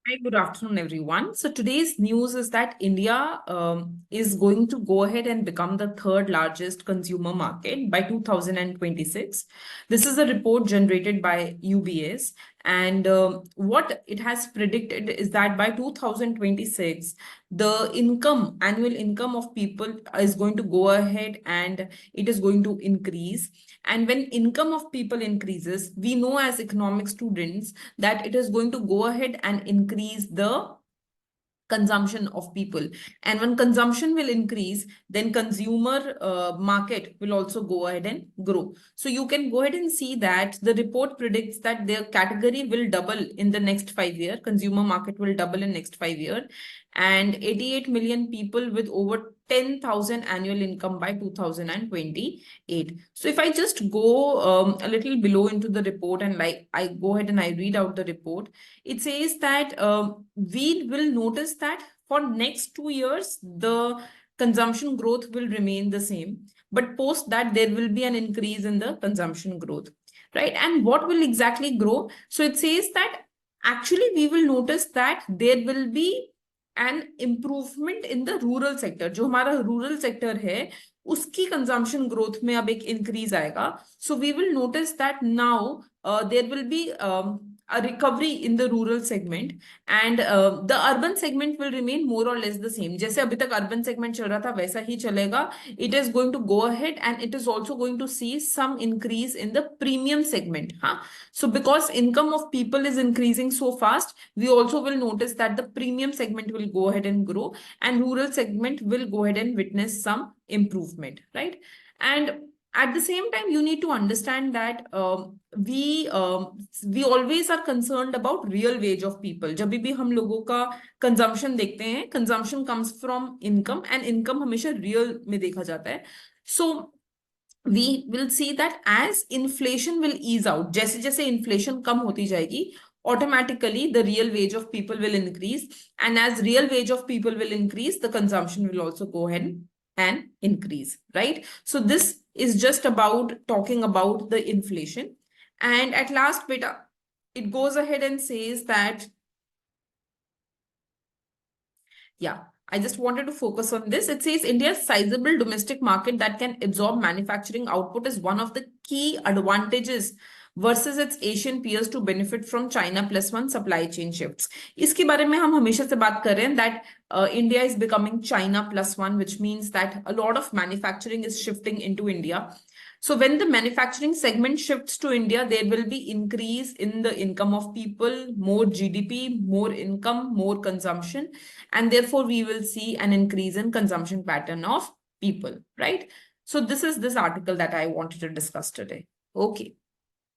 Hi, good afternoon, everyone. So today's news is that India is going to go ahead and become the third largest consumer market by 2026. This is a report generated by UBS, and what it has predicted is that by 2026, the annual income of people is going to go ahead and it is going to increase. And when income of people increases, we know as economic students that it is going to go ahead and increase the consumption of people, and when consumption will increase, then consumer market will also go ahead and grow. So you can go ahead and see that the report predicts that their category will double in the next 5 year. Consumer market will double in next 5 year, and 88 million people with over 10,000 annual income by 2028. So if I just go a little below into the report, and like I go ahead and I read out the report, it says that we will notice that for next 2 years, the consumption growth will remain the same. But post that, there will be an increase in the consumption growth, right? And what will exactly grow? So it says that actually we will notice that there will be an improvement in the rural sector. जो हमारा rural sector है, उसकी consumption growth में अब एक increase आएगा. So we will notice that now there will be a recovery in the rural segment, and the urban segment will remain more or less the same. जैसे अभी तक urban segment चल रहा था वैसा ही चलेगा. It is going to go ahead and it is also going to see some increase in the premium segment. So because income of people is increasing so fast, we also will notice that the premium segment will go ahead and grow, and rural segment will go ahead and witness some improvement, right? And at the same time, you need to understand that we always are concerned about real wage of people. जब भी हम लोगों का consumption देखते हैं, consumption comes from income, and income हमेशा real में देखा जाता है. So we will see that as inflation will ease out, जैसे जैसे inflation कम होती जाएगी, automatically the real wage of people will increase, and as real wage of people will increase, the consumption will also go ahead and increase, right? So this is just about talking about the inflation. And at last beta, it goes ahead and says that, yeah, I just wanted to focus on this. It says India's sizable domestic market that can absorb manufacturing output is one of the key advantages versus its Asian peers to benefit from China plus one supply chain shifts. इसके बारे में हम हमेशा से बात कर रहे हैं that India is becoming China plus one, which means that a lot of manufacturing is shifting into India. So when the manufacturing segment shifts to India, there will be increase in the income of people, more GDP, more income, more consumption, and therefore we will see an increase in consumption pattern of people, right? So this is this article that I wanted to discuss today. Okay.